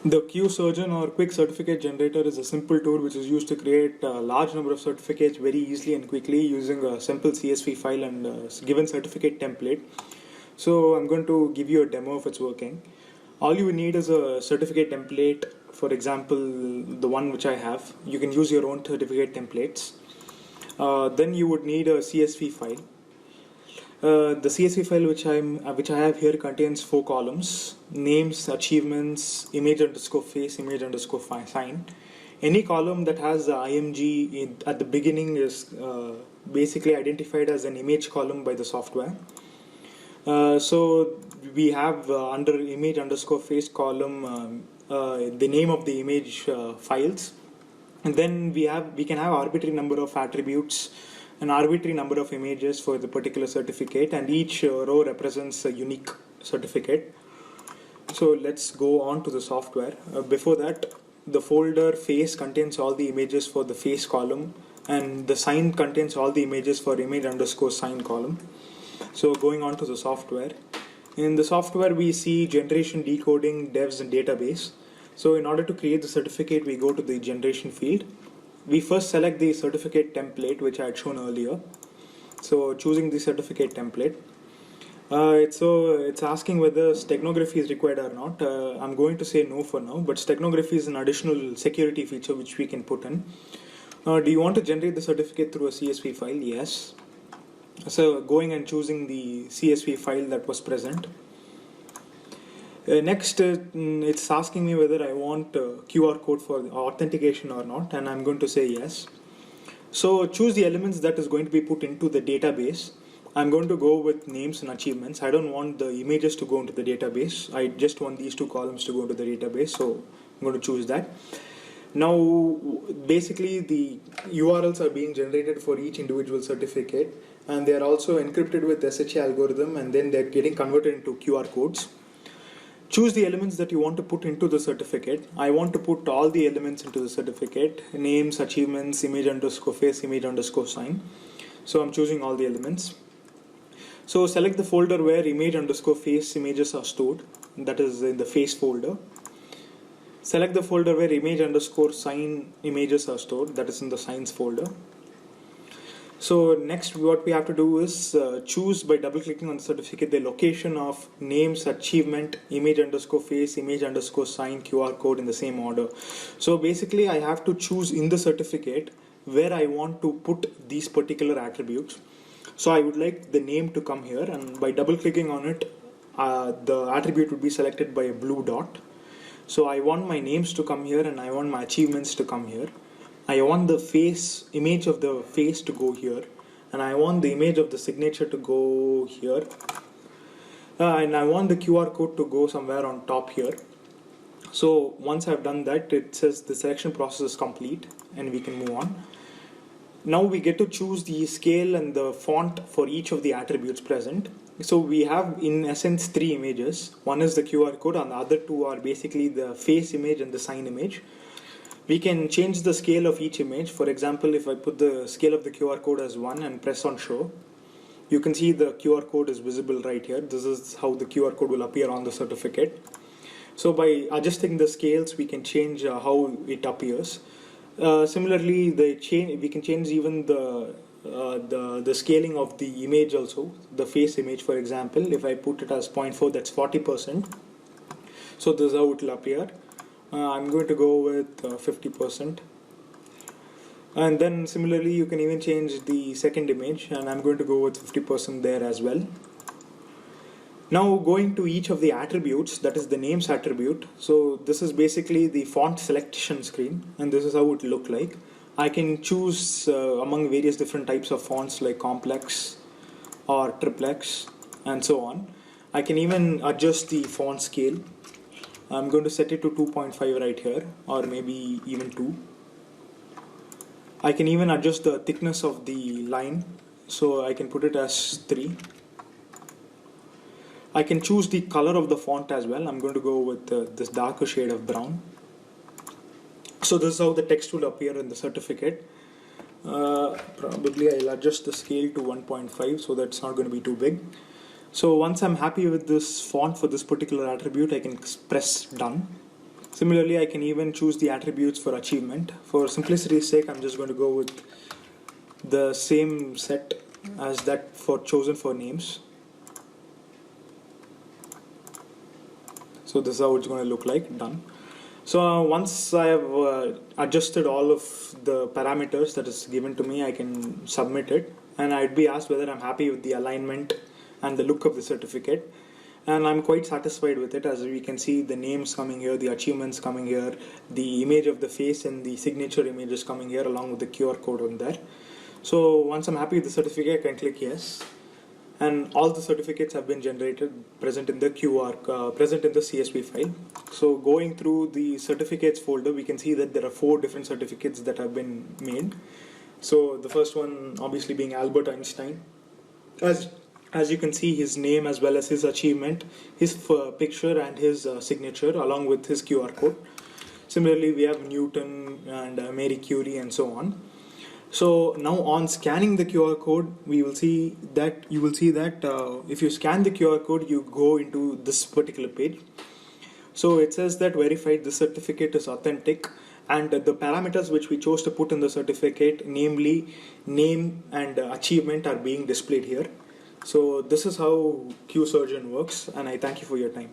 The QSurgeon or Quick Certificate Generator is a simple tool which is used to create a large number of certificates very easily and quickly using a simple CSV file and a given certificate template. So I'm going to give you a demo of its working. All you need is a certificate template, for example, the one which I have. You can use your own certificate templates. Then you would need a CSV file. The CSV file which I have here contains 4 columns: names, achievements, image underscore face, image underscore sign. Any column that has the IMG at the beginning is basically identified as an image column by the software. So we have under image underscore face column the name of the image files, and then we can have arbitrary number of attributes, an arbitrary number of images for the particular certificate, and each row represents a unique certificate. So let's go on to the software. Before that, the folder face contains all the images for the face column, and the sign contains all the images for image underscore sign column. So going on to the software. In the software we see generation, decoding, devs and database. So in order to create the certificate, we go to the generation field. We first select the certificate template which I had shown earlier. So choosing the certificate template. It's asking whether steganography is required or not. I'm going to say no for now, but steganography is an additional security feature which we can put in. Do you want to generate the certificate through a CSV file? Yes. So going and choosing the CSV file that was present. Next, it's asking me whether I want QR code for authentication or not, and I'm going to say yes. So choose the elements that is going to be put into the database. I'm going to go with names and achievements. I don't want the images to go into the database. I just want these 2 columns to go into the database, so I'm going to choose that. Now, basically the URLs are being generated for each individual certificate, and they are also encrypted with SHA algorithm, and then they're getting converted into QR codes. Choose the elements that you want to put into the certificate. I want to put all the elements into the certificate: names, achievements, image underscore face, image underscore sign. So I'm choosing all the elements. So select the folder where image underscore face images are stored, that is in the face folder. Select the folder where image underscore sign images are stored, that is in the signs folder. So next what we have to do is choose by double clicking on the certificate the location of names, achievement, image underscore face, image underscore sign, QR code in the same order. So basically I have to choose in the certificate where I want to put these particular attributes. So I would like the name to come here, and by double clicking on it the attribute would be selected by a blue dot. So I want my names to come here, and I want my achievements to come here. I want the face, image of the face to go here, and I want the image of the signature to go here, and I want the QR code to go somewhere on top here. So once I've done that, it says the selection process is complete and we can move on. Now we get to choose the scale and the font for each of the attributes present. So we have in essence 3 images. One is the QR code, and the other 2 are basically the face image and the sign image. We can change the scale of each image. For example, if I put the scale of the QR code as 1 and press on show, you can see the QR code is visible right here. This is how the QR code will appear on the certificate. So by adjusting the scales, we can change how it appears. Similarly, we can change even the scaling of the image also. The face image, for example, if I put it as 0.4, that's 40%. So this is how it will appear. I'm going to go with 50%. And then similarly, you can even change the second image, and I'm going to go with 50% there as well. Now going to each of the attributes, that is the names attribute. So this is basically the font selection screen, and this is how it will look like. I can choose among various different types of fonts like complex or triplex and so on. I can even adjust the font scale. I'm going to set it to 2.5 right here, or maybe even 2. I can even adjust the thickness of the line, so I can put it as 3. I can choose the color of the font as well. I'm going to go with this darker shade of brown. So this is how the text will appear in the certificate. Probably I'll adjust the scale to 1.5 so that's not going to be too big. So once I'm happy with this font for this particular attribute, I can press done. Similarly, I can even choose the attributes for achievement. For simplicity's sake, I'm just going to go with the same set as that for chosen for names. So this is how it's going to look like. Done. So once I have adjusted all of the parameters that is given to me, I can submit it, and I'd be asked whether I'm happy with the alignment and the look of the certificate. And I'm quite satisfied with it. As we can see, the names coming here, the achievements coming here, the image of the face and the signature image is coming here along with the QR code on there. So once I'm happy with the certificate, I can click yes. And all the certificates have been generated, present in the present in the CSV file. So going through the certificates folder, we can see that there are 4 different certificates that have been made. So the first one obviously being Albert Einstein. As you can see, his name as well as his achievement, his picture and his signature along with his QR code. Similarly, we have Newton and Marie Curie and so on. So now on scanning the QR code, you will see that if you scan the QR code, you go into this particular page. So it says that verified the certificate is authentic, and the parameters which we chose to put in the certificate, namely name and achievement, are being displayed here. So this is how QSurgeon works, and I thank you for your time.